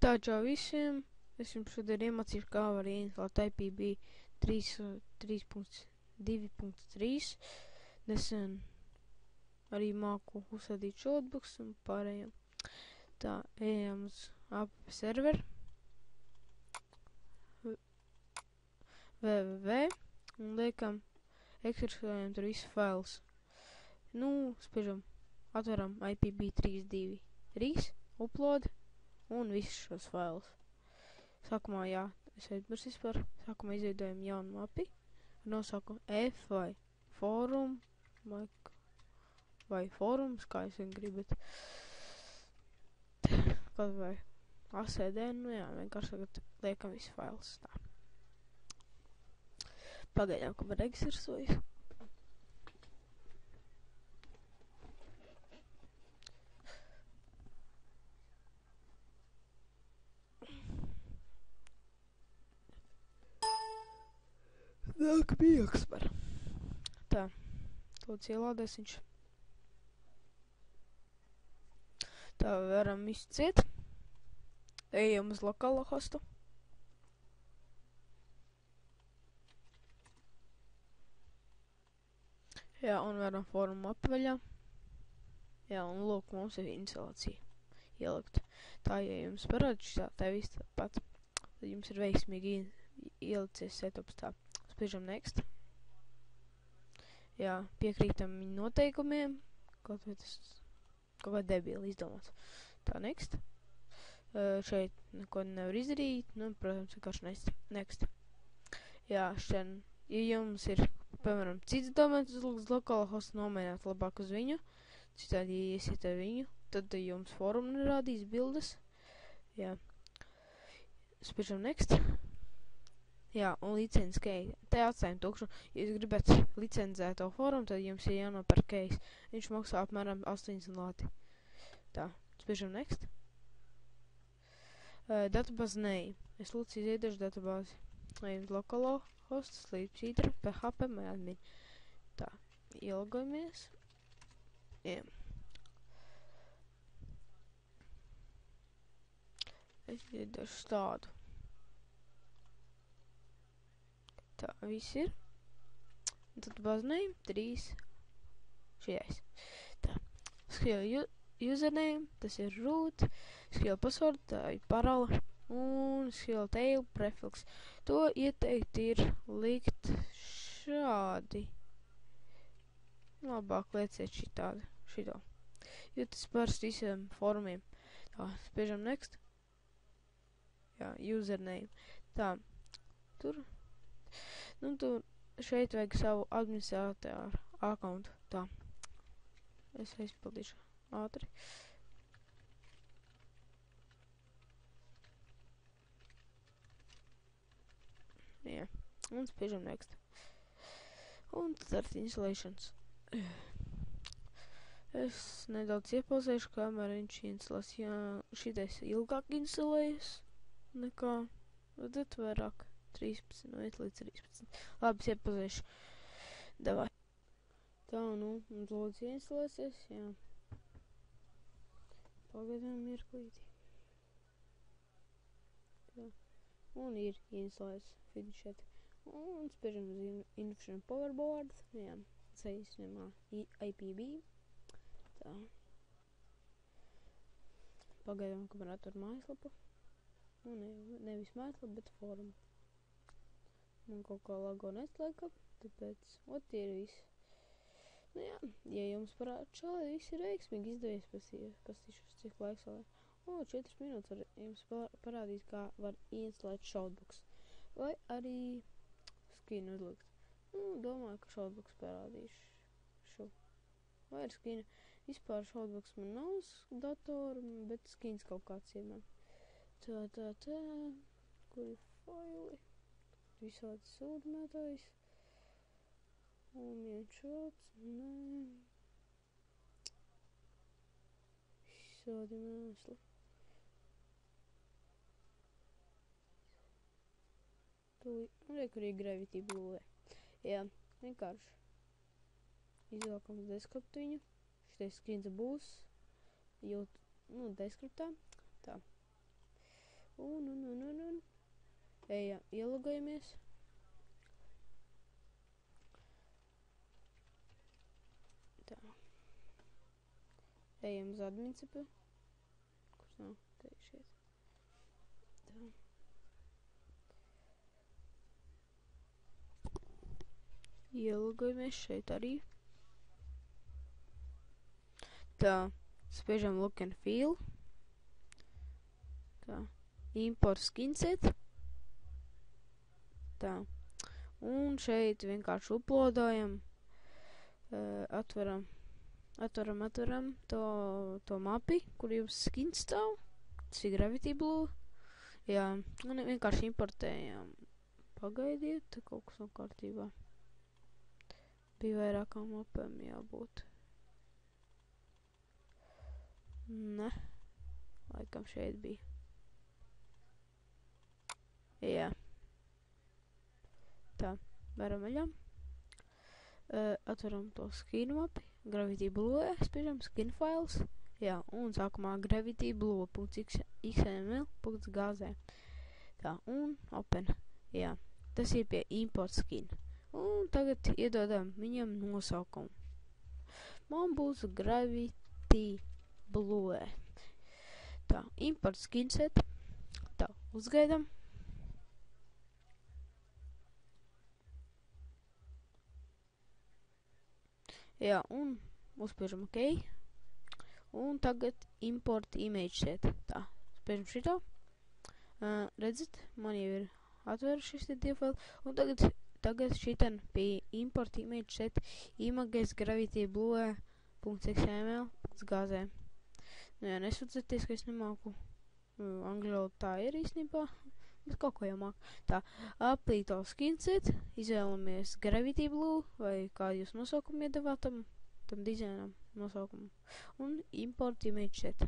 Tā, čau visiem. Es jums šodien iemācīšu, kā var ieinstalēt IPB 3.2.3. Nesen arī māku uzsādīt shotbox un pārējiem. Tā, ejam uz app server www un liekam, ekstraksējam tur visu failus. Nu, spiežam, atveram IPB 3.2.3, upload un visus šos failus. Sākumā, jā, es aizmirsu vispār. Sākumā izveidojam jaunu mapi ar nosaukumu F vai forum vai forums, kā jūs gribat. Kaut vai ACD, nu jā, vienkārši tagad liekam visu failus tā. Pagaidām, kamēr eksersoju. Nāk miegs par. Tā, lūdzu ielādēs viņš. Tā, varam izciet. Ejam uz lokālo hostu. Jā, un varam forumu apvaļā. Jā, un lūk, mums ir instalācija ielikt. Tā, ja jums parāda šitā, tā viss tāpat, tad jums ir veiksmīgi ielicies setups tā. Spiežam next. Jā, piekrītam viņu noteikumiem. Kaut vai debili izdomāts. Tā, next. Šeit neko nevar izdarīt. Nu, protams, vienkārši next. Jā, šeit, ja jums ir, piemēram, cits domēns uz lokālo hostu, nomaināt labāk uz viņu. Citādi, ja iesiet ar viņu, tad jums forumu nerādīs bildes. Jā. Spiežam next. Jā, un licences case. Te atstājam tukšu. Ja jūs gribat licencēto forumu, tad jums ir jānopērk case. Viņš maksā apmēram 80 lati. Tā, spiežam next. Database name. Es lūdzu iziedošu databāzi. Ejam lokalo host, sleepseater, php, myadmin. Tā, ielogojamies. Ejam. Es iedošu tādu. Tā, viss ir. Tad bazname 3. Šajais. Tā. Skrievu username, tas ir root. Skrievu password, tā ir parola. Un skrievu tail prefix. To ieteikt ir likt šādi. Labāk lieciet šito. Jo tas parasti visiem forumiem. Tā, spiežam next. Jā, username. Tā, tur. Nu, tu šeit vajag savu administrātoru accountu. Tā. Es aizpildīšu ātri. Jā. Un spiežam next. Un start installations. Es nedaudz iepauzēšu, kamēr viņš instalēs. Jā, šitais ilgāk instalējas nekā, tad vairāk. 13, no 1 līdz 13. Labi, es iepazīšu. Davai. Tā, nu, un lūdzu ieinstalēsies, jā. Pagaidām mirklīti. Tā. Un ir ieinstalēs finishet. Un spiežam uz Infusion Powerboard. Jā, saīsinājumā IPB. Tā. Pagaidām, kamēr atver mājaslapu. Nu, nevis mājaslapu, bet forumu. Man kaut kā lago neslēka, tāpēc, tie ir visi. Nu jā, ja jums parāda šādi, viss ir veiksmīgi izdevies, pastīšos, cik laiks vēl ir. 4 minūtes jums parādīs, kā var ieinstalēt shotbox. Vai arī skinu uzlikt. Nu, domāju, ka shotbox parādīšu. Vai ar skinu. Vispār shotbox man nav uz datoru, bet skins kaut kāds ir man. Tā. Kur ir faili? Visādi sūdmētājs. Un šāds, nē. Visādi mēsli. Kur ir Gravity Blue. Jā, vienkārši. Izvēlkam uz desktop viņu. Šitais skins būs. Desktopā. Tā. ejam, ielogojamies. Tā. Ejam uz adminsipu. Kurš nav? Te išiet. Tā. Ielogojamies šeit arī. Tā. Spiežam look and feel. Tā. Import skinset. Tā. Un šeit vienkārši uploadojam. Atveram to mapi, kur jums skins stāv. Tas ir Gravity Blue. Jā, un vienkārši importējam. Pagaidiet, te kaut kas nav kārtībā. Bija vairākām mapēm jābūt. Ne. Laikam šeit bija. Jā. Tā, varam vaļā. Atveram to skin mapi. Gravity Blue, spiežam skin files. Jā, un sākumā Gravity Blue.xml.gz. Tā, un open. Jā, tas ir pie import skin. Un tagad iedodam viņam nosaukumu. Man būs Gravity Blue. Tā, import skinset. Tā, uzgaidam. Jā, un uzspiežam OK. Un tagad import image set. Tā, spiežam šito. Redzat, man jau ir atvērušies tie divi faili. Un tagad šitan pie import image set images Gravity Blue.xml.gz. Nu jā, nesūdzieties, ka es nemāku. Angļu tā ir īstenībā. Bet kaut ko jau māk. Tā, apply to skinset, izvēlamies Gravity Blue, vai kādu jūs nosaukumu iedavāt tam dizainam nosaukumu. Un import image set.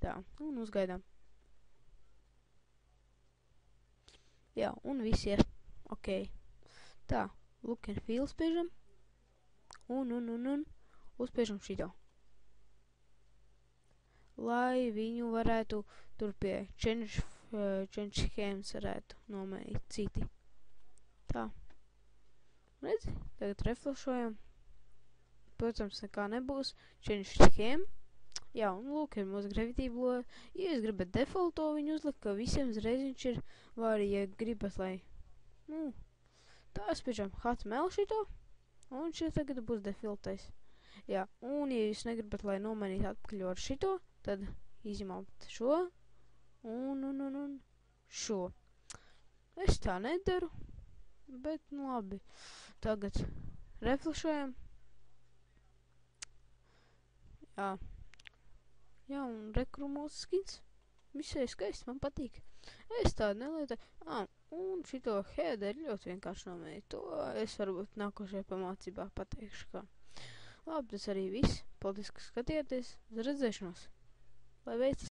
Tā, un uzgaidām. Jā, un viss ir ok. Tā, look and feel spiežam. Un uzspiežam šito. Lai viņu varētu tur pie change schemes varētu nomainīt citi. Tā. Redzi? Tagad reflešojam. Protams, nekā nebūs. Change scheme. Jā, un lūk, ir mūsu Gravity Blue. Ja jūs gribat defaulto viņu uzlikt, ka visiem uzreiz viņš ir, vai arī, ja gribat, lai, tā spiežam HTML šito, un šeit tagad būs defaultais. Jā, un ja jūs negribat, lai nomainīt atpakaļ ar šito, tad izņemam šo, un šo. Es tā nedaru, bet labi. Tagad reflešojam. Jā, un rekur mūsu skins. Visai skaisti, man patīk. Es tādu nelietu. Un šito header ļoti vienkārši nomainīt. To es varbūt nākošajā pamācībā pateikšu, kā. Labi, tas arī viss. Paldies, ka skatījāties. Uz redzēšanos. Lai veicas!